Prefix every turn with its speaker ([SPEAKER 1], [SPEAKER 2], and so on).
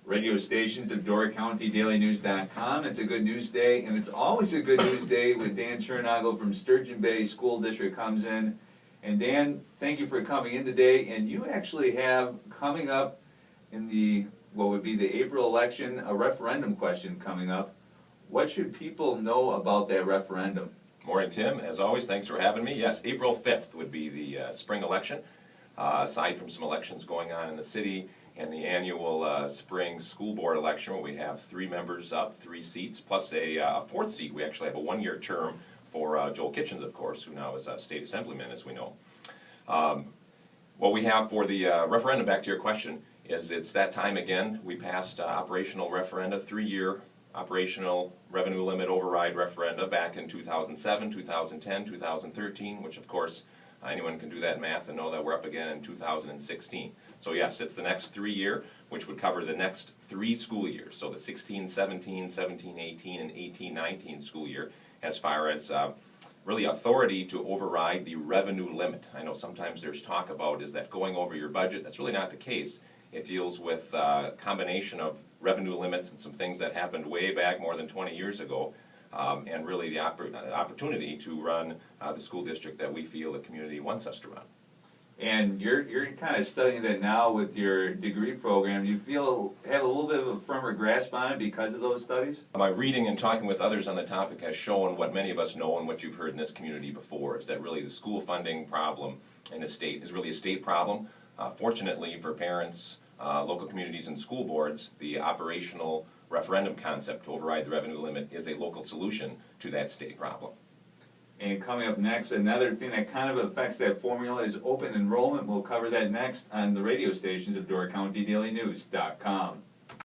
[SPEAKER 1] radio stations of DoraCountyDailyNews.com. It's a good news day, and it's always a good news day when Dan Tjernagel from Sturgeon Bay School District comes in. And Dan, thank you for coming in today. And you actually have coming up in the, what would be the April election, a referendum question coming up. What should people know about that referendum?
[SPEAKER 2] Morning, Tim. As always, thanks for having me. Yes, April 5th would be the spring election. Aside from some elections going on in the city and the annual spring school board election, where we have 3 members up, 3 seats, plus a 4th seat. We actually have a 1-year term for Joel Kitchens, of course, who now is a state assemblyman, as we know. What we have for the referendum, back to your question, is it's that time again. We passed operational referenda, 3-year operational revenue limit override referenda back in 2007, 2010, 2013, which of course anyone can do that math and know that we're up again in 2016. So yes, it's the next 3-year, which would cover the next 3 school years. So the 16-17, 17-18, and 18-19 school year, as far as really authority to override the revenue limit. I know sometimes there's talk about, is that going over your budget? That's really not the case. It deals with a combination of revenue limits and some things that happened way back more than 20 years ago, and really the opportunity to run the school district that we feel the community wants us to run.
[SPEAKER 1] And you're kind of studying that now with your degree program. Do you have a little bit of a firmer grasp on it because of those studies?
[SPEAKER 2] My reading and talking with others on the topic has shown what many of us know and what you've heard in this community before, is that really the school funding problem in the state is really a state problem. Fortunately for parents, local communities, and school boards, the operational referendum concept to override the revenue limit is a local solution to that state problem.
[SPEAKER 1] And coming up next, another thing that kind of affects that formula is open enrollment. We'll cover that next on the radio stations of DoraCountyDailyNews.com.